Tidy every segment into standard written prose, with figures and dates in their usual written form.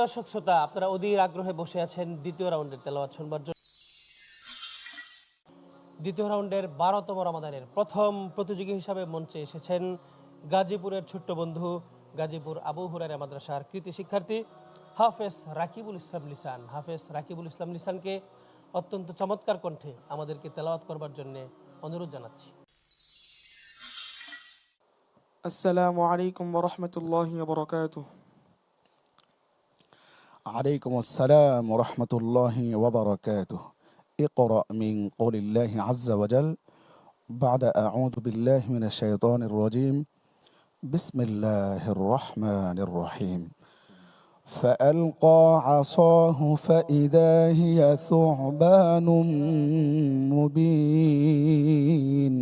দর্শক শ্রোতা, আপনারা অধীর আগ্রহে বসে আছেন দ্বিতীয় রাউন্ডের তেলাওয়াত শুনবার জন্য। দ্বিতীয় রাউন্ডের 12তম রমাদানের প্রথম প্রতিযোগী হিসাবে মঞ্চে এসেছেন গাজীপুরের ছোট্ট বন্ধু, গাজীপুর আবু হুরায়রা মাদ্রাসার কৃতি শিক্ষার্থী হাফেজ রাকিবুল ইসলাম লিসান। হাফেজ রাকিবুল ইসলাম লিসানকে অত্যন্ত চমৎকার কণ্ঠে আমাদেরকে তেলাওয়াত করবার জন্য অনুরোধ জানাচ্ছি। আসসালামু আলাইকুম ওয়া রাহমাতুল্লাহি ওয়া বারাকাতুহু। عليكم السلام ورحمة الله وبركاته. اقرأ من قول الله عز وجل بعد أعوذ بالله من الشيطان الرجيم. بسم الله الرحمن الرحيم. فألقى عصاه فإذا هي ثعبان مبين.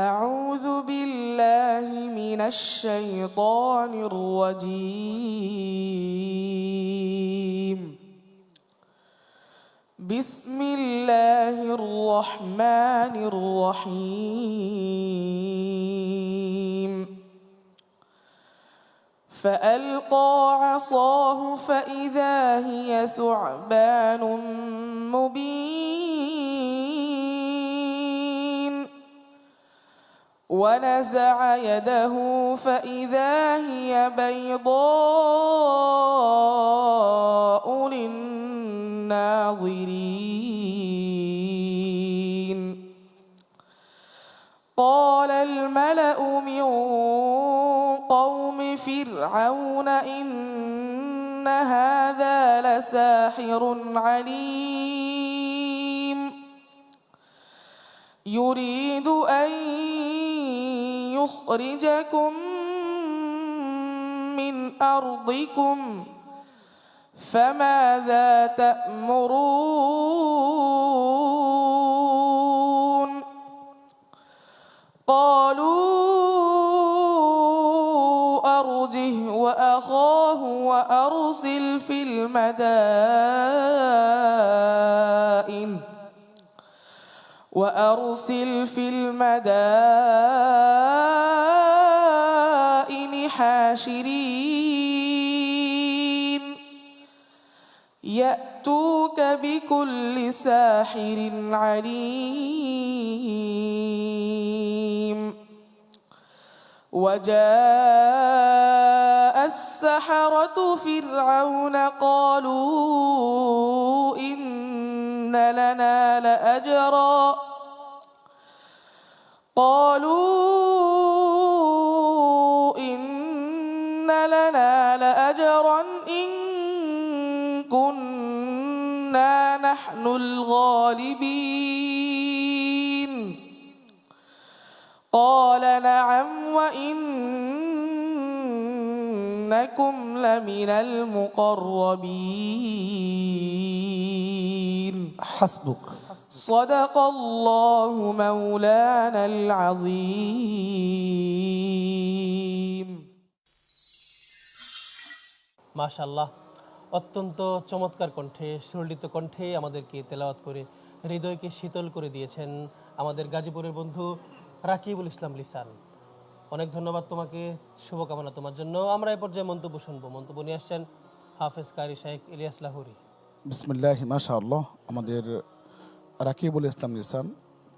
أعوذ بالله من الشيطان الرجيم. بسم الله الرحمن الرحيم. فألقى عصاه فإذا هي ثعبان مبين ونزع يده فإذا هي بيضاء للناظرين. قال الملأ من قوم فرعون إن هذا لساحر عليم يريد أن يخرجكم من أرضكم فماذا تأمرون. قالوا أرجه وأخاه وأرسل في المدائن حاشرين يأتوك بكل ساحر عليم. وجاء السحرة فرعون قالوا إن لنا لأجرا إن كنا نحن الغالبين. قال نعم وإنكم لمن المقربين. حسبك. صدق الله مولانا العظيم. মাশাআল্লাহ, অত্যন্ত চমৎকার কণ্ঠে, সুললিত কণ্ঠে আমাদেরকে তেলাওয়াত করে হৃদয়কে শীতল করে দিয়েছেন আমাদের গাজীপুরের বন্ধু রাকিবুল ইসলাম লিসান। অনেক ধন্যবাদ তোমাকে, শুভকামনা তোমার জন্য। আমরা এ পর্যায়ে মন্তব্য শুনবো। মন্তব্য নিয়ে আসছেন হাফেজ কারি শেখ ইলিয়াস লাহুরি। বিসমিল্লাহ মাশাআল্লাহ। আমাদের রাকিবুল ইসলাম লিসান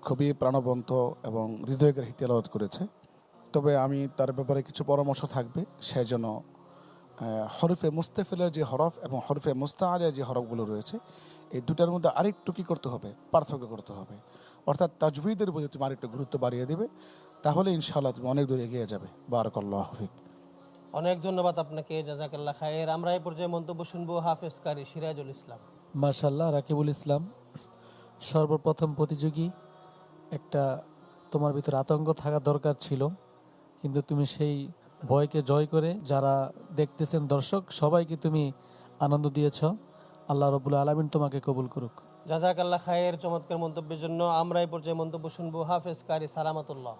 খুবই প্রাণবন্ত এবং হৃদয়গ্রাহী তেলাওয়াত করেছে। তবে আমি তার ব্যাপারে কিছু পরামর্শ থাকবে, সে যেন হরফে মুস্তাফিলের যে হরফ এবং হরফে মুস্তাআলের যে হরফগুলো রয়েছে এই দুটার মধ্যে আরেকটু কী করতে হবে, পার্থক্য করতে হবে। অর্থাৎ তাজউইদের প্রতি তুমি আরেকটু গুরুত্ব বাড়িয়ে দেবে, তাহলে ইনশাআল্লাহ তুমি অনেক দূর এগিয়ে যাবে। বারাকাল্লাহু ফিক। অনেক ধন্যবাদ আপনাকে, জাযাকাল্লাহ খায়ের। আমরা এই পর্যায়ে মন্তব্য শুনবো হাফেজ কারি সিরাজুল ইসলাম। মাশাআল্লাহ, রাকিবুল ইসলাম সর্বপ্রথম প্রতিযোগী। একটা তোমার ভিতরে আতঙ্ক থাকা দরকার ছিল, কিন্তু তুমি সেই ভয়কে জয় করে যারা দেখতেছেন দর্শক সবাইকে তুমি আনন্দ দিয়েছ। আল্লাহ রাব্বুল আলামিন তোমাকে কবুল করুক। জাযাকাল্লাহ খায়ের চমৎকার মন্তব্যের জন্য। আমরা এই পর্যায়ে মন্তব্য শুনবো হাফেজ কারি সালামাতুল্লাহ।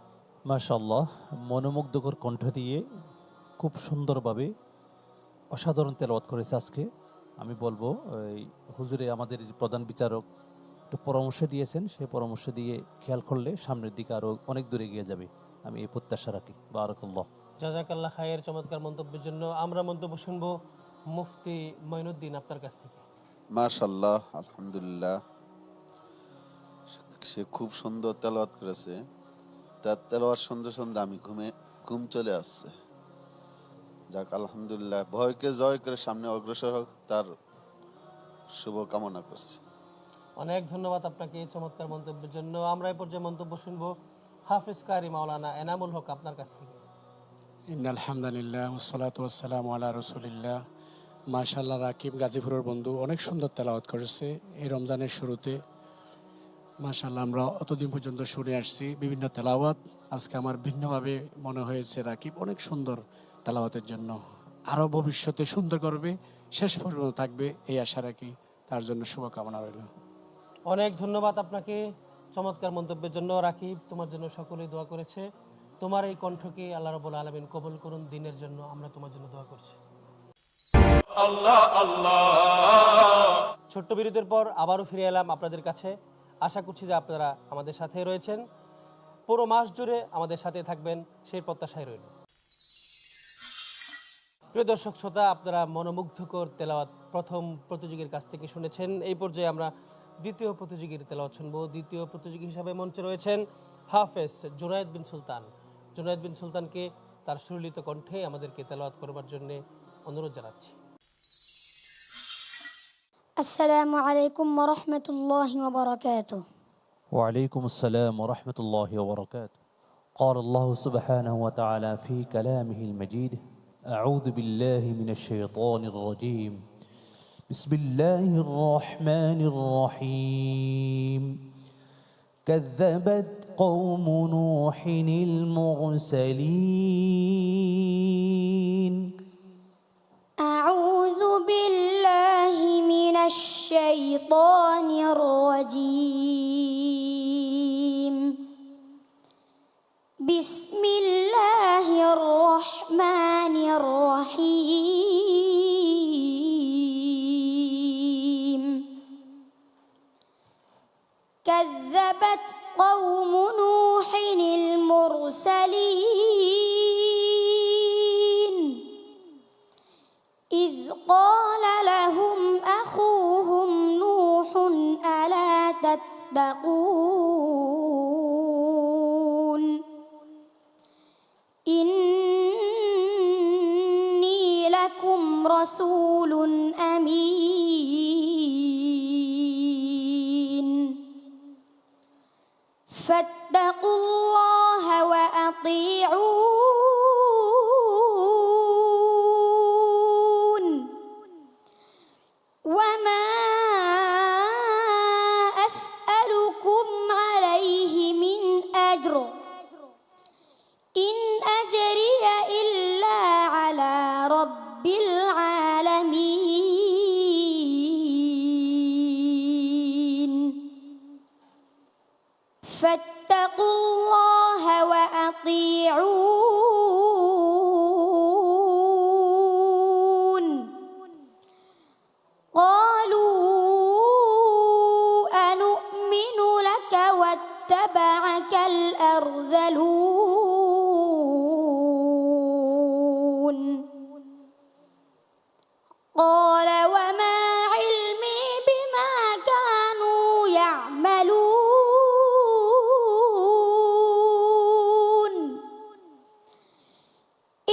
মাশাআল্লাহ, মনোমুগ্ধকর কণ্ঠ দিয়ে খুব সুন্দরভাবে অসাধারণ তেলাওয়াত করেছে আজকে। আমি বলবো এই হুজুরে আমাদের প্রধান বিচারক একটু পরামর্শ দিয়েছেন, সেই পরামর্শ দিয়ে খেয়াল করলে সামনের দিকে আরও অনেক দূরে এগিয়ে যাবে, আমি এই প্রত্যাশা রাখি। বারাকাল্লাহ। জাযাকাল্লাহ খায়ের চমৎকার মন্তব্যের জন্য। আমরা মন্তব্য শুনবো মুফতি মঈনুদ্দিন আপনার কাছ থেকে। মাশাল্লাহ, আলহামদুলিল্লাহ, সে খুব সুন্দর তেলাওয়াত করেছে। তার তেলাওয়াত শুনতে শুনতে আমি ঘুম চলে আসছে। যাক, আলহামদুলিল্লাহ, ভয়কে জয় করে সামনে অগ্রসর হোক, তার শুভ কামনা করছি। অনেক ধন্যবাদ আপনাকে এই চমৎকার মন্তব্যের জন্য। আমরা এই পর্যায়ে মন্তব্য শুনবো হাফেজ কারি মাওলানা এনামুল হক আপনার কাছ থেকে। ইন্নাল হামদুলিল্লাহ ওয়াসসালাতু ওয়াসসালামু আলা রাসূলিল্লাহ। মাশাআল্লাহ, রাকিব গাজীপুরের বন্ধু অনেক সুন্দর তেলাওয়াত করেছে এই রমজানের শুরুতে। মাশাআল্লাহ, আমরা অতদিন পর্যন্ত শুনে আসছি বিভিন্ন তেলাওয়াত। আজকে আমার ভিন্নভাবে মনে হয়েছে রাকিব অনেক সুন্দর তেলাওয়াতের জন্য আরও ভবিষ্যতে সুন্দর করবে, শেষ পর্যন্ত থাকবে এই আশা রাখি। তার জন্য শুভকামনা রইল। অনেক ধন্যবাদ আপনাকে চমৎকার মন্তব্যের জন্য। রাকিব, তোমার জন্য সকলেই দোয়া করেছে। তোমার এই কণ্ঠকে আল্লাহ রাব্বুল আলামিন কবুল করুন দিনের জন্য। আমরা তোমার জন্য দোয়া করছি। ছোট্ট বিরতির পর আবারও ফিরে এলাম আপনাদের কাছে। আশা করছি যে আপনারা আমাদের সাথে রয়েছেন, পুরো মাস জুড়ে আমাদের সাথে থাকবেন, সেই প্রত্যাশায় রইল। প্রিয় দর্শক শ্রোতা, আপনারা মনোমুগ্ধকর তেলাওয়াত প্রথম প্রতিযোগীর কাছ থেকে শুনেছেন। এই পর্যায়ে আমরা দ্বিতীয় প্রতিযোগীর তেলাওয়াত শুনবো। দ্বিতীয় প্রতিযোগী হিসাবে মঞ্চে রয়েছেন হাফেজ জুনায়েদ বিন সুলতান। জুনায়েদ বিন সুলতানকে তার সুললিত কণ্ঠে আমাদেরকে তেলাওয়াত করবার জন্য অনুরোধ জানাচ্ছি। আসসালামু আলাইকুম ওয়া রাহমাতুল্লাহি ওয়া বারাকাতুহু। وعليكم السلام ورحمة الله وبركاته. قال الله سبحانه وتعالى في كلامه المجيد: أعوذ بالله من الشيطان الرجيم. بسم الله الرحمن الرحيم. كذبت قوم نوح المرسلين. أعوذ بالله من الشيطان الرجيم. بسم الله الرحمن الرحيم. كذبت قوم نوح المرسلين إذ قال لهم أخوهم نوح ألا تتقون إني لكم رسول أمين فاتقوا الله وأطيعون وما أسألكم عليه من أجر إن أجري إلا على رب العالمين فاتقوا الله وأطيعون قالوا أنؤمن لك واتبعك الأرذلون قال وما علمي بما كانوا يعملون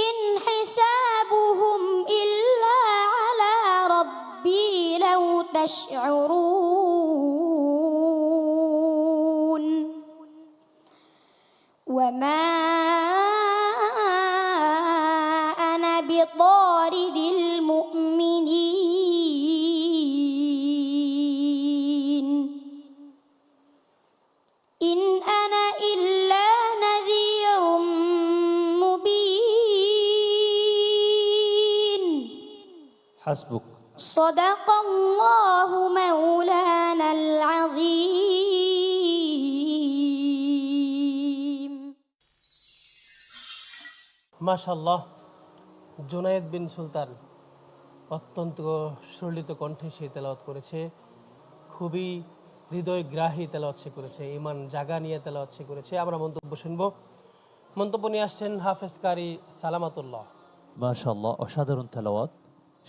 إن حسابهم إلا على ربي لو تشعرون وما أنا بطارد المؤمنين إن أنا إلا نذير مبين حسبك. صدق الله مولانا العظيم. মাশাআল্লাহ, জুনায়েদ বিন সুলতান অত্যন্ত সুললিত কণ্ঠে সে তেলাওয়াত করেছে। খুবই হৃদয়গ্রাহী তেলাওয়াত সে করেছে, ইমান জাগা নিয়ে তেলাওয়াত সে করেছে। আমরা মন্তব্য শুনবো মন্তব্য নিয়ে আসছেন হাফেজ কারি সালামাতুল্লাহ। মাশাআল্লাহ, অসাধারণ তেলাওয়াত।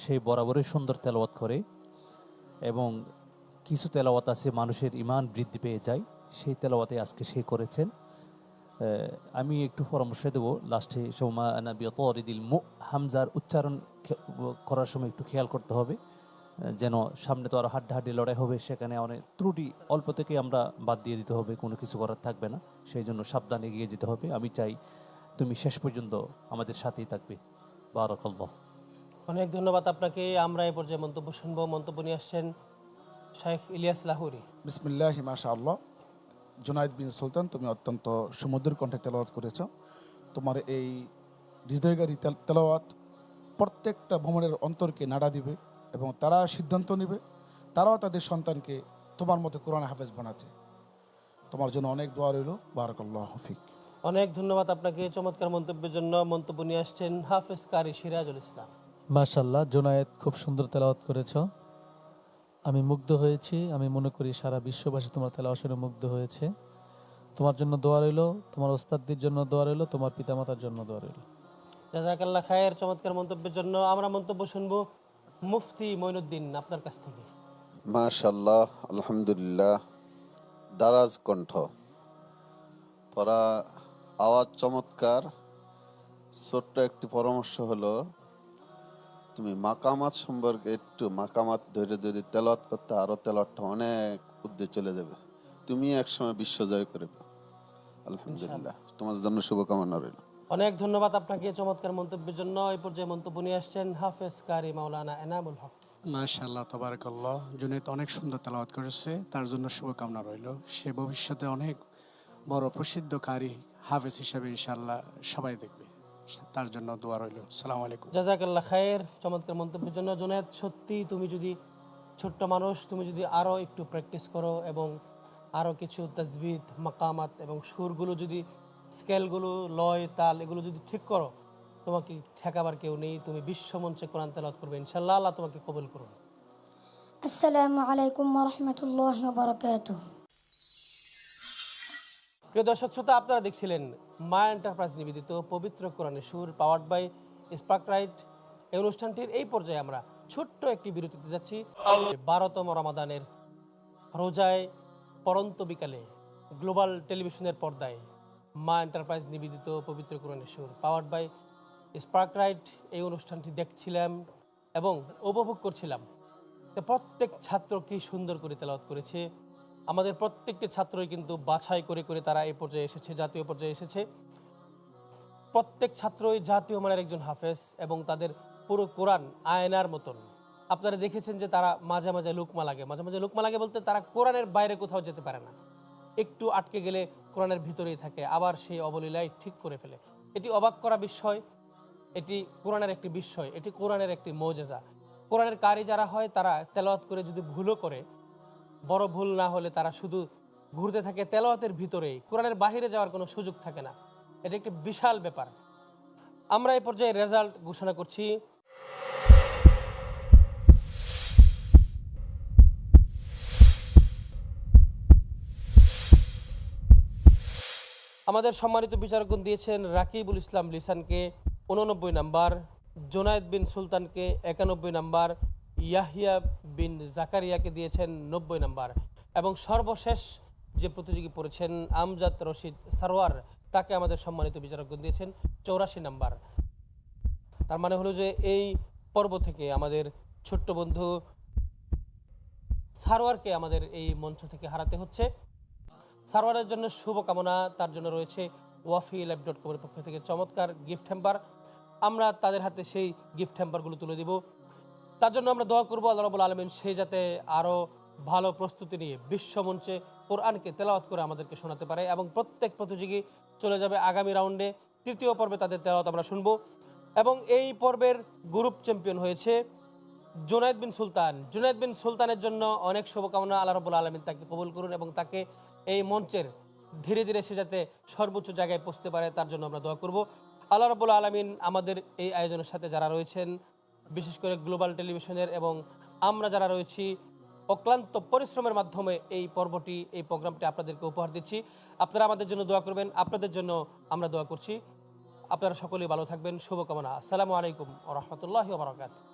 সেই বরাবরই সুন্দর তেলাওয়াত করে এবং কিছু তেলাওয়াত আছে মানুষের ঈমান বৃদ্ধি পেয়ে যায়, সেই তেলাওয়াতে আজকে সে করেছেন। আমি একটু পরামর্শ দেবো লাস্টে, সোমা নাবি তরিদিল মু হামজার উচ্চারণ করার সময় একটু খেয়াল করতে হবে, যেন সামনে তো আরো হাড্ডাহাড্ডি লড়াই হবে, সেখানে অনেক ত্রুটি অল্প থেকে আমরা বাদ দিয়ে দিতে হবে, কোনো কিছু করার থাকবে না, সেই জন্য সাবধানে এগিয়ে যেতে হবে। আমি চাই তুমি শেষ পর্যন্ত আমাদের সাথেই থাকবে। বারাকাল্লাহ। অনেক ধন্যবাদ আপনাকে। আমরা এই পর্যায়ে মন্তব্য শুনবো। মন্তব্য নিয়ে আসছেন শেখ ইলিয়াস লাহুরি। বিসমিল্লাহি মাশাআল্লাহ। জুনায়েদ বিন সুলতান, তুমি অত্যন্ত সুমধুর কণ্ঠে তেলাওয়াত করেছ। তোমার এই হৃদয়গারী তেলাওয়াত প্রত্যেকটা ভ্রমণের অন্তরকে নাড়া দিবে এবং তারা সিদ্ধান্ত নেবে তারাও তাদের সন্তানকে তোমার মতো কোরআন হাফেজ বানাতে। তোমার জন্য অনেক দোয়া রইল। বারাকাল্লাহু ফিক। অনেক ধন্যবাদ আপনাকে চমৎকার মন্তব্যের জন্য। মন্তব্য নিয়ে আসছেন হাফেজ কারি সিরাজুল ইসলাম। মাশাআল্লাহ, জুনায়েদ খুব সুন্দর তেলাওয়াত করেছ। আমি মুগ্ধ হয়েছি। আমি মনে করি সারা বিশ্ববাসী তোমার তেলাওয়াত শুনে মুগ্ধ হয়েছে। তোমার জন্য দোয়া রইল, তোমার ওস্তাদদের জন্য দোয়া রইল, তোমার পিতামাতার জন্য দোয়া রইল। জাযাকাল্লাহ খায়ের চমৎকার মন্তব্যের জন্য। আমরা মন্তব্য শুনবো মুফতি মঈনুদ্দিন আপনার কাছ থেকে। মাশাল্লাহ, আলহামদুলিল্লাহ, দারাজ কণ্ঠ, পড়া আওয়াজ চমৎকার। ছোট্ট একটি পরামর্শ হলো, তুমি মাকামাত সম্পর্কে একটু মাকামাত ধরে ধরে তেলাওয়াত করতে, আরো তেলাওয়াতটা অনেক উদ্দে চলে যাবে, তুমি একসময় বিশ্ব জয় করে। আলহামদুলিল্লাহ, তোমার জন্য শুভকামনা রইল। অনেক ধন্যবাদ আপনাকে চমৎকার মন্তব্যের জন্য। এই পর্যায়ে মন্তব্য নিয়ে আসছেন হাফেজ কারি মাওলানা এনামুল হক। মাশাআল্লাহ, তাবারাকাল্লাহ। জুনায়েদ অনেক সুন্দর তেলাওয়াত করেছে, তার জন্য শুভকামনা রইল। সে ভবিষ্যতে অনেক বড় প্রসিদ্ধ কারি হাফেজ হিসেবে ইনশাআল্লাহ সবাই দেখবে, তার জন্য দোয়া রইল। আসসালামু আলাইকুম। জাযাকাল্লাহ খায়ের চমৎকার মন্তব্যের জন্য। জুনায়েদ, সত্যি তুমি যদি ছোট্ট মানুষ, তুমি যদি আরও একটু প্র্যাকটিস করো এবং আরও কিছু তাজবিদ, মাকামাত এবং সুরগুলো যদি, স্কেলগুলো, লয়, তাল এগুলো যদি ঠিক করো, তোমাকে ঠেকাবার কেউ নেই। তুমি বিশ্বমঞ্চে কোরআন তেলাওয়াত করবে ইনশাআল্লাহ। আল্লাহ তোমাকে কবুল করুন। আসসালামু আলাইকুম ওরহমতুল্লাহি ওয়াবারাকাতুহ। প্রিয় দর্শক শ্রোতা, আপনারা দেখছিলেন মা এন্টারপ্রাইজ নিবেদিত পবিত্র কোরআনের সুর, পাওয়ার্ড বাই স্পার্ক রাইট। এই অনুষ্ঠানটির এই পর্যায়ে আমরা ছোট্ট একটি বিরতিতে যাচ্ছি। 12তম রমাদানের রোজায় পরন্ত বিকালে গ্লোবাল টেলিভিশনের পর্দায় মা এন্টারপ্রাইজ নিবেদিত পবিত্র কোরআনের সুর, পাওয়ার্ড বাই স্পার্ক রাইট, এই অনুষ্ঠানটি দেখছিলাম এবং উপভোগ করছিলাম। তো প্রত্যেক ছাত্র কি সুন্দর করে তেলাওয়াত করেছে। আমাদের প্রত্যেকটি ছাত্রই কিন্তু বাছাই করে করে তারা এই পর্যায়ে এসেছে, জাতীয় পর্যায়ে এসেছে। প্রত্যেক ছাত্রই জাতীয় মানের একজন হাফেজ এবং তাদের পুরো কোরআন আয়নার মতন। আপনারা দেখেছেন যে তারা মাঝে মাঝে লুকমা লাগে, মাঝে মাঝে লুকমা লাগে বলতে তারা কোরআনের বাইরে কোথাও যেতে পারে না, একটু আটকে গেলে কোরআনের ভিতরেই থাকে, আবার সেই অবলীলায় ঠিক করে ফেলে। এটি অবাক করা বিষয়, এটি কোরআনের একটি বিষয়, এটি কোরআনের একটি মৌজেজা। কোরআনের কারি যারা হয় তারা তেলাওয়াত করে যদি ভুলও করে, বড় ভুল না হলে তারা শুধু ঘুরতে থাকে তেলাওয়াতের ভিতরেই, কোরআনের বাহিরে যাওয়ার কোনো সুযোগ থাকে না। এটা একটি বিশাল ব্যাপার। আমরা এই পর্যায়ে রেজাল্ট ঘোষণা করছি। আমাদের সম্মানিত বিচারকগণ দিয়েছেন রাকিবুল ইসলাম লিসানকে 89 নাম্বার, জুনায়েদ বিন সুলতানকে 91 নাম্বার, ইয়াহিয়া বিন জাকারিয়াকে দিয়েছেন 90 নাম্বার এবং সর্বশেষ যে প্রতিযোগী পড়েছেন আমজাদ রশিদ সারোয়ার, তাকে আমাদের সম্মানিত বিচারকগণ দিয়েছেন 84 নাম্বার। তার মানে হলো যে এই পর্ব থেকে আমাদের ছোট্ট বন্ধু সারোয়ারকে আমাদের এই মঞ্চ থেকে হারাতে হচ্ছে। সারোয়ারের জন্য শুভকামনা। তার জন্য রয়েছে wafi.com এর পক্ষ থেকে চমৎকার গিফট হ্যাম্পার। আমরা তাদের হাতে সেই গিফট হ্যাম্পারগুলো তুলে দিব। তার জন্য আমরা দোয়া করবো আল্লাহ রাব্বুল আলামিন সে যাতে আরও ভালো প্রস্তুতি নিয়ে বিশ্বমঞ্চে কোরআনকে তেলাওয়াত করে আমাদেরকে শোনাতে পারে এবং প্রত্যেক প্রতিযোগী চলে যাবে আগামী রাউন্ডে। তৃতীয় পর্বে তাদের তেলাওয়াত আমরা শুনবো এবং এই পর্বের গ্রুপ চ্যাম্পিয়ন হয়েছে জুনায়েদ বিন সুলতান। জুনায়েদ বিন সুলতানের জন্য অনেক শুভকামনা। আল্লাহ রাব্বুল আলামিন তাকে কবুল করুন এবং তাকে এই মঞ্চের ধীরে ধীরে সে যাতে সর্বোচ্চ জায়গায় পৌঁছতে পারে তার জন্য আমরা দোয়া করব। আল্লাহ রাব্বুল আলামিন আমাদের এই আয়োজনের সাথে যারা রয়েছেন, বিশেষ করে গ্লোবাল টেলিভিশনের এবং আমরা যারা রয়েছি অক্লান্ত পরিশ্রমের মাধ্যমে এই পর্বটি, এই প্রোগ্রামটি আপনাদেরকে উপহার দিচ্ছি। আপনারা আমাদের জন্য দোয়া করবেন, আপনাদের জন্য আমরা দোয়া করছি। আপনারা সকলেই ভালো থাকবেন, শুভকামনা। আসসালামু আলাইকুম ওয়া রাহমাতুল্লাহি ওয়া বারাকাতুহু।